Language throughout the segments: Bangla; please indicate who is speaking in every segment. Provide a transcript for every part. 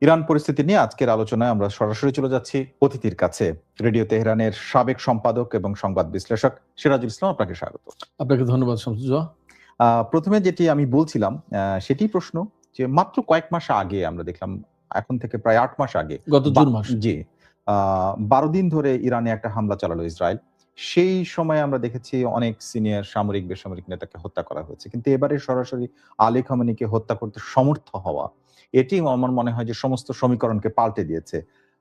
Speaker 1: ইরান পরিস্থিতি নিয়ে আজকের আলোচনায় আমরা সরাসরি চলে যাচ্ছি অতিথির কাছে। রেডিও তেহরানের সাবেক সম্পাদক এবং সংবাদ বিশ্লেষক সিরাজুল ইসলাম, আপনাকে স্বাগত।
Speaker 2: আপনাকে ধন্যবাদ শামসুজ্জোহা।
Speaker 1: প্রথমে যেটি আমি বলছিলাম সেটি প্রশ্ন যে মাত্র কয়েক মাস আগে আমরা দেখলাম, এখন থেকে প্রায় 8 মাস আগে,
Speaker 2: গত জুন মাস,
Speaker 1: জি 12 দিন ধরে ইরানে একটা হামলা চালালো ইসরায়েল। সেই সময় আমরা দেখেছি অনেক সিনিয়র সামরিক বেসামরিক নেতাকে হত্যা করা হয়েছে, কিন্তু এবারে সরাসরি আলী খামেনিকে হত্যা করতে সমর্থ হওয়া, এটি আমার মনে হয় যে সমস্ত সমীকরণকে পাল্টে দিয়েছে।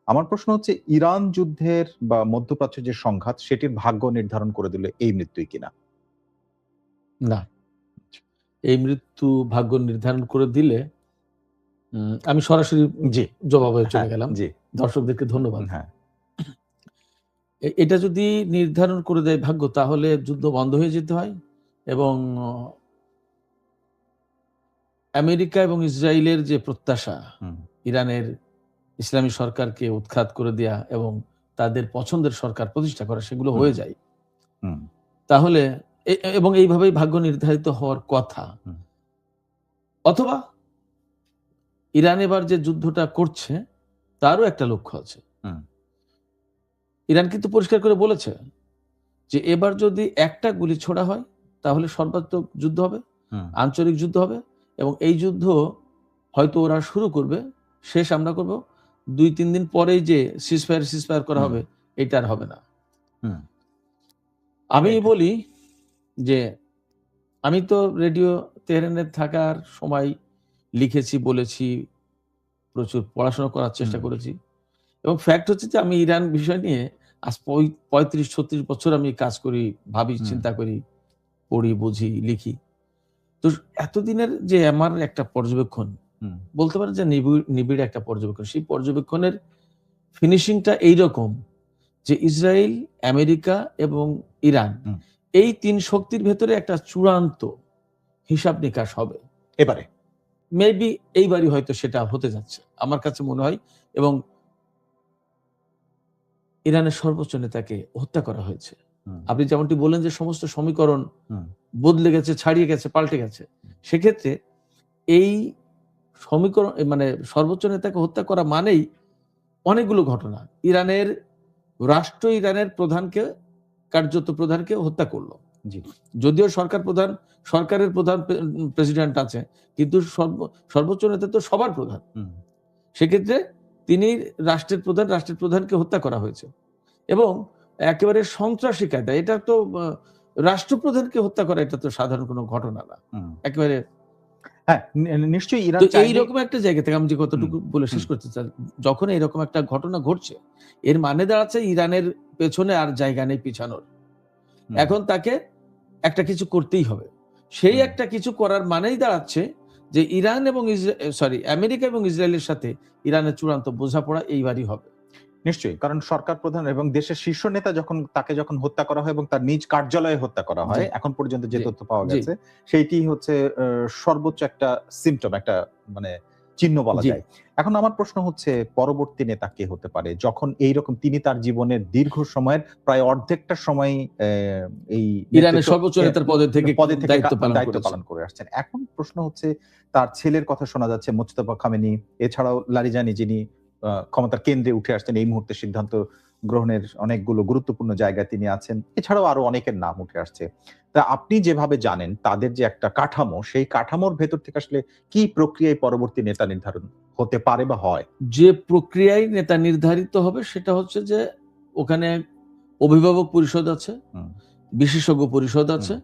Speaker 1: আমার প্রশ্ন হচ্ছে, ইরান যুদ্ধের বা মধ্যপ্রাচ্যের যে সংঘাত, সেটির ভাগ্য নির্ধারণ করে দিল এই মৃত্যুই কিনা?
Speaker 2: না, এই মৃত্যু ভাগ্য নির্ধারণ করে দিলে আমি সরাসরি
Speaker 1: জি
Speaker 2: জবাবে চলে গেলাম।
Speaker 1: জি,
Speaker 2: দর্শকদেরকে ধন্যবাদ।
Speaker 1: হ্যাঁ,
Speaker 2: এটা যদি নির্ধারণ করে দেয় ভাগ্য, তাহলে যুদ্ধ বন্ধ হয়ে যেতে হয় এবং আমেরিকা এবং ইসরায়েলের যে প্রত্যাশা, ইরানের ইসলামী সরকারকে উৎখাত করে দেয়া এবং তাদের পছন্দের সরকার প্রতিষ্ঠা করা, সেগুলো হয়ে যায়। তাহলে এবং এইভাবেই ভাগ্য নির্ধারিত হওয়ার কথা। অথবা ইরান এবার যে যুদ্ধটা করছে তারও একটা লক্ষ্য আছে। ইরান কিন্তু পরিষ্কার করে বলেছে যে এবার যদি একটা গুলি ছোড়া হয় তাহলে সর্বাত্মক যুদ্ধ হবে, আঞ্চলিক যুদ্ধ হবে, এবং এই যুদ্ধ হয়তো ওরা শুরু করবে, শেষ আমরা করব 2-3 দিন পরেই যে সিজফায়ার করা হবে, এটা আর হবে না। আমি বলি যে আমি তো রেডিও তেহরানে থাকার সময় লিখেছি, বলেছি, প্রচুর পড়াশোনা করার চেষ্টা করেছি, এবং ফ্যাক্ট হচ্ছে যে আমি ইরান বিষয় নিয়ে আজ 35-36 বছর আমি কাজ করি, ভাবি, চিন্তা করি, পড়ি, বুঝি, লিখি। তো এতদিনের যে আমার একটা পর্যবেক্ষণ, বলতে পারেন যে নিবিড় একটা পর্যবেক্ষণ, সেই পর্যবেক্ষণের ফিনিশিংটা এইরকম যে ইসরায়েল, আমেরিকা এবং ইরান, এই 3 শক্তির ভেতরে একটা চূড়ান্ত হিসাব নিকাশ হবে
Speaker 1: এবারে।
Speaker 2: মেবি এইবারই হয়তো সেটা হতে যাচ্ছে আমার কাছে মনে হয়। এবং ইরানের সর্বোচ্চ নেতাকে হত্যা করা হয়েছে। আপনি যেমনটি বললেন যে সমস্ত সমীকরণ বদলে গেছে, ছাড়িয়ে গেছে, পাল্টে গেছে, সেক্ষেত্রে এই সমীকরণ মানে সর্বোচ্চ নেতাকে হত্যা করা মানেই অনেকগুলো ঘটনা। ইরানের রাষ্ট্র ইরানের প্রধানকে, কার্যত প্রধানকে হত্যা করলো। যদিও সরকারের প্রধান প্রেসিডেন্ট আছে, কিন্তু সর্বোচ্চ নেতা তো সবার প্রধান। সেক্ষেত্রে তিনি রাষ্ট্রের প্রধানকে হত্যা করা হয়েছে, এবং একেবারে সন্ত্রাসী কায়দায়। এটা তো রাষ্ট্রপ্রধানকে হত্যা করা, এটা তো সাধারণ কোনো ঘটনা না, একেবারে।
Speaker 1: হ্যাঁ, নিশ্চয়ই ইরান
Speaker 2: এইরকম একটা জায়গা থেকে আমি যে কতটুকু বলে শেষ করতে চাই, যখন এইরকম একটা ঘটনা ঘটছে, এর মানে দাঁড়াচ্ছে ইরানের পেছনে আর জায়গা নেই পিছানোর। এখন তাকে একটা কিছু করতেই হবে। সেই একটা কিছু করার মানেই দাঁড়াচ্ছে যে ইরান এবং আমেরিকা এবং ইসরায়েলের সাথে ইরানের চূড়ান্ত বোঝাপড়া এইবারই হবে।
Speaker 1: নিশ্চয়ই, কারণ সরকার প্রধান এবং দেশের শীর্ষ নেতা তাকে যখন হত্যা করা হয় এবং তার নিজ কার্যালয়ে হত্যা করা হয়, এখন পর্যন্ত যে তথ্য পাওয়া গেছে, সেইটি হচ্ছে সর্বোচ্চ একটা সিম্পটম, একটা মানে চিহ্ন বলা যায়। এখন আমার প্রশ্ন হচ্ছে, পরবর্তী নেতা কে হতে পারে, যখন এইরকম তিনি তার জীবনের দীর্ঘ সময়ের প্রায় অর্ধেকটা সময় এই
Speaker 2: ইরানের সর্বোচ্চ নেতার পদে থেকে দায়িত্ব
Speaker 1: পালন করে আসছেন। এখন প্রশ্ন হচ্ছে, তার ছেলের কথা শোনা যাচ্ছে, মোজতবা খামেনি, এছাড়াও লারিজানি, যিনি ক্ষমতার কেন্দ্রে উঠে আসছেন, এই মুহূর্তে সিদ্ধান্ত গ্রহণের অনেকগুলো গুরুত্বপূর্ণ জায়গায় তিনি আছেন, এছাড়াও আরো অনেকের নাম উঠে আসছে। তা আপনি যেভাবে জানেন তাদের যে একটা কাঠামো, সেই কাঠামোর ভেতর থেকে আসলে কি প্রক্রিয়ায় পরবর্তী নেতা নির্ধারণ হতে পারে বা হয়?
Speaker 2: যে প্রক্রিয়ায় নেতা নির্ধারিত হবে সেটা হচ্ছে যে ওখানে অভিভাবক পরিষদ আছে, বিশেষজ্ঞ পরিষদ আছে,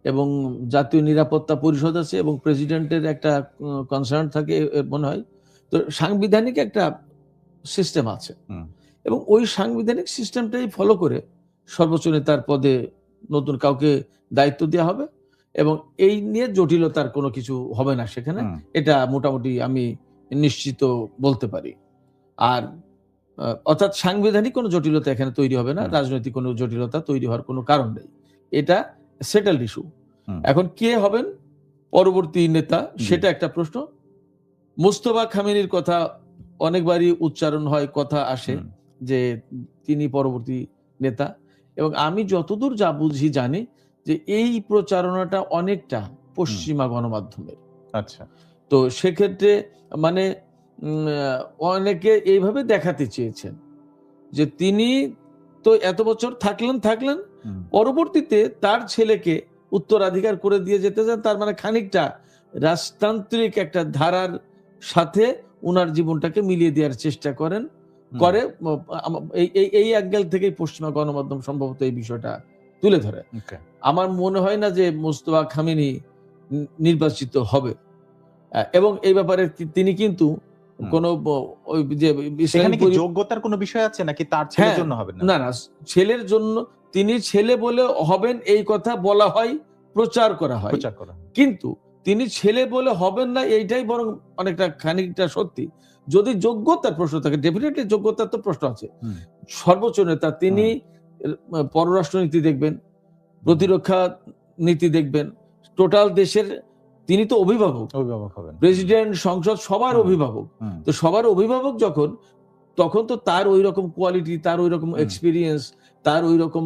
Speaker 2: এবং জাতীয় নিরাপত্তা পরিষদ আছে, এবং প্রেসিডেন্টের একটা কনসার্ন থাকে মনে হয়। তো সাংবিধানিক একটা সিস্টেম আছে, এবং ওই সাংবিধানিক সিস্টেমটাই ফলো করে সর্বোচ্চ নেতার পদে নতুন কাউকে দায়িত্ব দেওয়া হবে, এবং এই নিয়ে জটিলতার কোনো কিছু হবে না সেখানে। এটা মোটামুটি আমি নিশ্চিত বলতে পারি। আর অর্থাৎ সাংবিধানিক কোনো জটিলতা এখানে তৈরি হবে না, রাজনৈতিক কোনো জটিলতা তৈরি হওয়ার কোনো কারণ নেই। এটা সেটেলড ইস্যু। এখন কে হবেন পরবর্তী নেতা, সেটা একটা প্রশ্ন। মোজতবা খামেনির কথা অনেকবারই উচ্চারণ হয়, কথা আসে যে তিনি পরবর্তী নেতা, এবং আমি যতদূর যা বুঝি জানি যে এই প্রচারণাটা অনেকটা পশ্চিমা গণমাধ্যমের।
Speaker 1: আচ্ছা।
Speaker 2: তো সেক্ষেত্রে মানে অনেকে এইভাবে দেখাতে চেয়েছেন যে তিনি তো এত বছর থাকলেন, পরবর্তীতে তার ছেলেকে উত্তরাধিকার করে দিয়ে যেতে চান, তার মানে খানিকটা রাজতান্ত্রিক একটা ধারার সাথে উনার জীবনটাকে মিলিয়ে দেওয়ার চেষ্টা করে এই অ্যাঙ্গেল থেকেই পশ্চিমা গণমাধ্যম সম্ভবত এই বিষয়টা তুলে ধরে। আমার মনে হয় না যে মোস্তফা খামেনি নির্বাচিত হবে, এবং এই ব্যাপারে তিনি কিন্তু কোন ওই যে
Speaker 1: যোগ্যতার কোনো বিষয় আছে নাকি তার ছেলের জন্য হবে
Speaker 2: না, ছেলের জন্য তিনি ছেলে বলে হবেন এই কথা বলা হয়, প্রচার করা হয়, কিন্তু তিনি ছেলে বলে হবেন না এইটাই বরং অনেকটা খানিকটা সত্যি। যদি যোগ্যতার প্রশ্ন থাকে, ডেফিনেটলি যোগ্যতার তো প্রশ্ন আছে। সর্বোচ্চ নেতা, তিনি পররাষ্ট্রনীতি দেখবেন, প্রতিরক্ষা নীতি দেখবেন, টোটাল দেশের তিনি তো অভিভাবক হবেন, প্রেসিডেন্ট, সংসদ সবার অভিভাবক। তো সবার অভিভাবক যখন, তখন তো তার ওই রকম কোয়ালিটি, তার ওই রকম এক্সপিরিয়েন্স, তার ওই রকম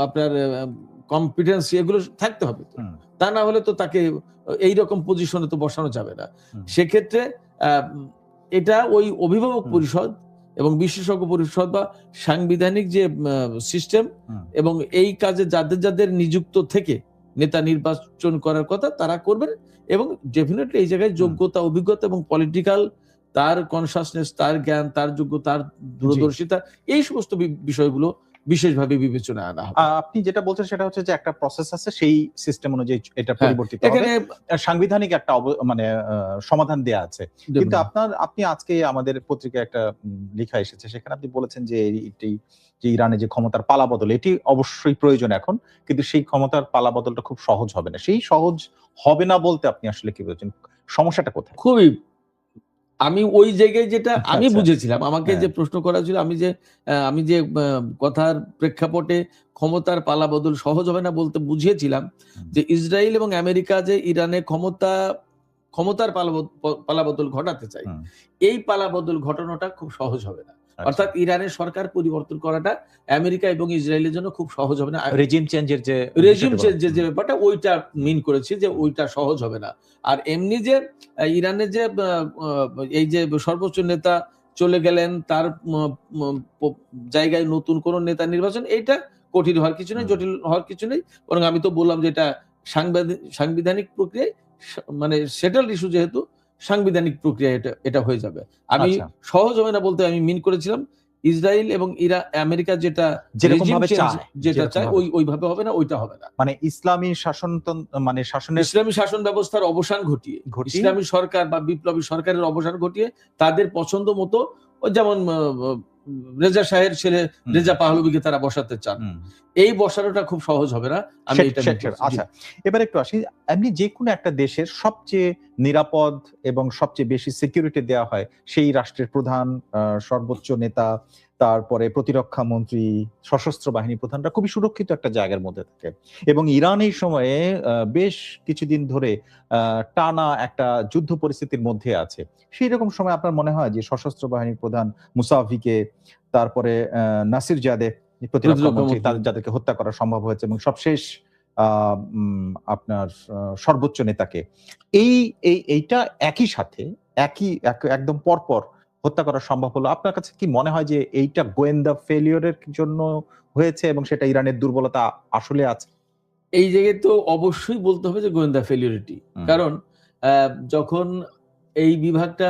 Speaker 2: আপনার কম্পিটেন্সি এগুলো থাকতে হবে। তা না হলে তো তাকে এইরকম পজিশনে তো বসানো যাবে না। সেক্ষেত্রে এটা ওই অভিভাবক পরিষদ এবং বিশেষজ্ঞ পরিষদ বা সাংবিধানিক যে সিস্টেম এবং এই কাজে যাদের যাদের নিযুক্ত থেকে নেতা নির্বাচন করার কথা তারা করবেন, এবং ডেফিনেটলি এই জায়গায় যোগ্যতা, অভিজ্ঞতা এবং পলিটিক্যাল তার কনসাসনেস, তার জ্ঞান, তার যোগ্যতা, তার দূরদর্শিতা, এই সমস্ত বিষয়গুলো বিশেষভাবে বিবেচনায় আনা হবে।
Speaker 1: আপনি যেটা বলছেন সেটা হচ্ছে যে একটা প্রসেস আছে, সেই সিস্টেম অনুযায়ী এটা পরিবর্তিত হবে, এখানে সাংবিধানিক একটা মানে সমাধান দেয়া আছে। কিন্তু আপনি আজকে আমাদের পত্রিকায় একটা লেখা এসেছে, সেখানে আপনি বলেছেন যে যে ইরানে যে ক্ষমতার পালাবদল, এটি অবশ্যই প্রয়োজন এখন, কিন্তু সেই ক্ষমতার পালাবদলটা খুব সহজ হবে না। সেই সহজ হবে না বলতে আপনি আসলে কি বলছেন? সমস্যাটা কোথায়?
Speaker 2: খুবই, আমি ওই জায়গায় যেটা আমি বুঝেছিলাম, আমাকে যে প্রশ্ন করা ছিল, আমি যে কথার প্রেক্ষাপটে ক্ষমতার পালাবদল সহজ হবে না বলতে বুঝিয়েছিলাম যে ইসরায়েল এবং আমেরিকা যে ইরানে ক্ষমতার পালাবদল ঘটাতে চাই, এই পালাবদল ঘটানোটা খুব সহজ হবে না। অর্থাৎ ইরানের সরকার পরিবর্তন করাটা আমেরিকা এবং ইসরায়েলের জন্য খুব সহজ হবে না।
Speaker 1: রেজিম চেঞ্জের
Speaker 2: যে ব্যাপারটা, ওইটা মিন করেছি যে ওইটা সহজ হবে না। আর এমনি যে ইরানের যে এই যে সর্বোচ্চ নেতা চলে গেলেন, তার জায়গায় নতুন কোন নেতা নির্বাচন, এটা কঠিন হওয়ার কিছু নেই, জটিল হওয়ার কিছু নেই। বরং আমি তো বললাম যে এটা সাংবিধানিক প্রক্রিয়ায়, মানে সেটেলড ইস্যু, যেহেতু সাংবিধানিক প্রক্রিয়া এটা হয়ে যাবে। আমি সহজ হবে না বলতে আমি মিন করেছিলাম ইসরায়েল এবং আমেরিকা যেটা চায় ওইভাবে হবে না, ওইটা হবে না।
Speaker 1: মানে ইসলামী
Speaker 2: শাসন ব্যবস্থার অবসান ঘটিয়ে, ইসলামী সরকার বা বিপ্লবী সরকারের অবসান ঘটিয়ে তাদের পছন্দ মতো, যেমন রেজা শাহের ছেলে রেজা পাহলবিকে তারা বসাতে চান, এই বসানোটা খুব সহজ হবে না। আমি এটা
Speaker 1: আচ্ছা, এবার একটু আসি, এমনি যে কোনো একটা দেশের সবচেয়ে নিরাপদ এবং সবচেয়ে বেশি সিকিউরিটি দেওয়া হয় সেই রাষ্ট্রের প্রধান, সর্বোচ্চ নেতা, তারপরে প্রতিরক্ষা মন্ত্রী, সশস্ত্র বাহিনী প্রধানরা খুবই সুরক্ষিত একটা জায়গার মধ্যে থাকে। এবং ইরান এই সময়ে বেশ কিছুদিন ধরে টানা একটা যুদ্ধ পরিস্থিতির মধ্যে আছে। সেই রকম সময় আপনার মনে হয় যে সশস্ত্র বাহিনীর প্রধান মুসাভিকে, তারপরে নাসির জাদে প্রতিরক্ষা মন্ত্রী, যাদেরকে হত্যা করা সম্ভব হয়েছে, এবং সবশেষ আপনার সর্বোচ্চ নেতাকে, এইটা একই সাথে একদম পরপর হত্যা করা সম্ভব হলো, আপনার কাছে কি মনে হয় যে এইটা গোয়েন্দা ফেলিওরের জন্য হয়েছে এবং সেটা ইরানের দুর্বলতা আসলে আছে?
Speaker 2: এই জায়গায় তো অবশ্যই বলতে হবে যে গোয়েন্দা ফেলিওরিটি, কারণ যখন এই বিভাগটা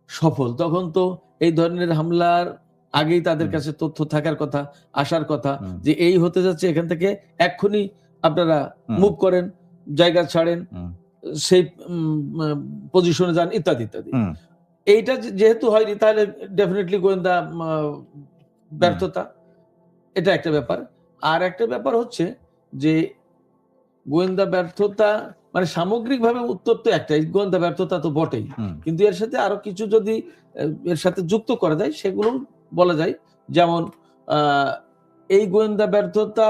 Speaker 2: সফল, তখন তো এই ধরনের হামলার আগেই তাদের কাছে তথ্য থাকার কথা, আসার কথা, যে এই হতে যাচ্ছে, এখান থেকে এক্ষুনি আপনারা মুভ করেন, জায়গা ছাড়েন, সেই পজিশনে যান, ইত্যাদি ইত্যাদি। এইটা যেহেতু হয়নি, তাহলে ডেফিনেটলি গোয়েন্দা ব্যর্থতা, এটা একটা ব্যাপার। আর একটা ব্যাপার হচ্ছে যে গোয়েন্দা ব্যর্থতা মানে সামগ্রিকভাবে উত্তর তো একটাই, গোয়েন্দা ব্যর্থতা তো বটেই, কিন্তু এর সাথে আরো কিছু যদি এর সাথে যুক্ত করা যায় সেগুলো বলা যায়। যেমন এই গোয়েন্দা ব্যর্থতা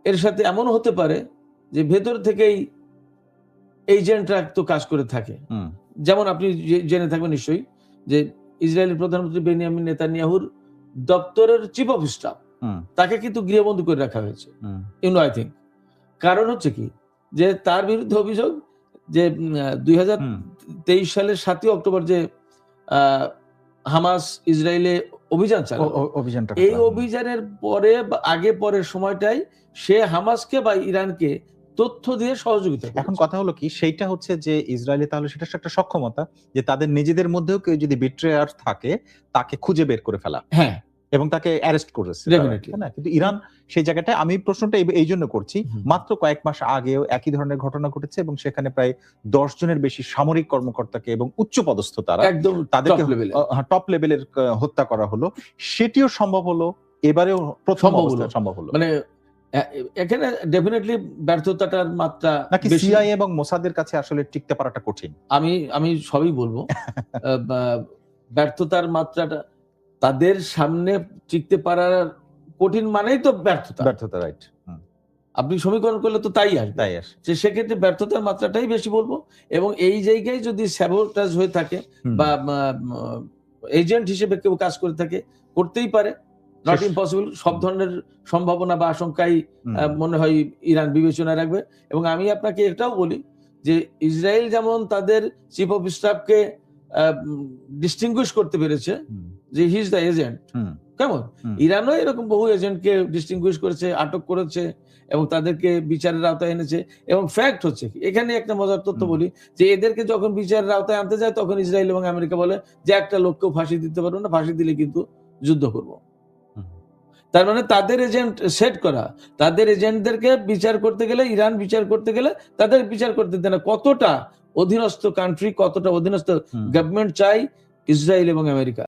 Speaker 2: এর সাথে এমন হতে পারে যে ভেতর থেকেই এজেন্টরা তো কাজ করে থাকে। যেমন আপনি জেনে থাকবেন নিশ্চয়ই যে ইসরায়েলের প্রধানমন্ত্রী বেনিয়ামিন নেতানিয়াহুর দপ্তরের চিফ অফ স্টাফ, তাকে কিন্তু গৃহবন্দী করে রাখা হয়েছে, আই থিঙ্ক। কারণ হচ্ছে কি, যে তার বিরুদ্ধে অভিযোগ যে 2023 সালের 7 অক্টোবর যে হামাস ইসরায়েলে অভিযান চালালো।
Speaker 1: অভিযানটা
Speaker 2: এই অভিযানের পরে বা আগে পরের সময়টাই সে হামাসকে বা ইরানকে তথ্য দিয়ে সহযোগিতা
Speaker 1: এখন
Speaker 2: করেছে।
Speaker 1: কথা হলো কি, সেইটা হচ্ছে যে ইসরায়েলি তাহলে সেটা একটা সক্ষমতা যে তাদের নিজেদের মধ্যেও কেউ যদি বিট্রেয়ার থাকে তাকে খুঁজে বের করে ফেলা
Speaker 2: হ্যাঁ,
Speaker 1: এবং তাকে অ্যারেস্ট করেছে তারা,
Speaker 2: Definitely.
Speaker 1: তাই না? কিন্তু ইরান সেই জায়গাটায়, আমি প্রশ্নটা এই জন্য করছি,
Speaker 2: হুম।
Speaker 1: মাত্র কয়েক মাস আগেও একই ধরনের ঘটনা ঘটেছে এবং সেখানে প্রায় 10 জনের বেশি সামরিক কর্মকর্তাকে এবং উচ্চপদস্থ তারা
Speaker 2: একদম
Speaker 1: তাদেরকে
Speaker 2: top level এ।
Speaker 1: টপ লেভেলের হত্যা করা হলো। সেটিও সম্ভব হলো, এবারেও প্রথম
Speaker 2: সম্ভব হলো।
Speaker 1: অবস্থায় সম্ভব হলো।
Speaker 2: মানে এখানে ডেফিনেটলি ব্যর্থতাটার মাত্রা
Speaker 1: নাকি
Speaker 2: বেশি।
Speaker 1: সিআইএ এবং মোসাদের কাছে আসলে টিকতে পারাটা কঠিন?
Speaker 2: আমি সবই বলবো। ব্যর্থতার মাত্রাটা তাদের সামনে টিকতে পারার কঠিন মানেই তো ব্যর্থতা।
Speaker 1: ব্যর্থতা, রাইট।
Speaker 2: আপনি সমীকরণ করলে তো তাই আসবে।
Speaker 1: তাই আসে।
Speaker 2: যে সেক্ষেত্রে ব্যর্থতার মাত্রাটাই বেশি বলবো। এবং এই জায়গায় যদি স্যাবোটাজ হয়ে থাকে বা এজেন্ট হিসেবে কেউ কাজ করে থাকে, করতেই পারে, নট ইম্পসিবল। সব ধরনের সম্ভাবনা বা আশঙ্কাই মনে হয় ইরান বিবেচনায় রাখবে। এবং আমি আপনাকে এটাও বলি যে ইসরায়েল যেমন তাদের চিফ অফ স্টাফকে ডিস্টিংগুইশ করতে পেরেছে যে হি ইজ দ্য এজেন্ট, কেমন ইরানও এরকম বহু এজেন্টকে ডিস্টিংগুইশ করেছে, আটক করেছে এবং তাদেরকে বিচারের আওতায় এনেছে। এবং ফ্যাক্ট হচ্ছে এখানে একটা মজার তথ্য বলি যে এদেরকে যখন বিচারের আওতায় আনতে যায় তখন ইসরায়েল এবং আমেরিকা বলে যে একটা লোককেও ফাঁসি দিতে পারবো না, ফাঁসি দিলে কিন্তু যুদ্ধ করব। তার মানে তাদের এজেন্ট সেট করা, তাদের এজেন্টদেরকে বিচার করতে গেলে, ইরান বিচার করতে গেলে তাদের বিচার করতে দেয় না। কতটা অধীনস্থ কান্ট্রি, কতটা অধীনস্থ গভর্নমেন্ট চাই ইসরায়েল এবং আমেরিকা।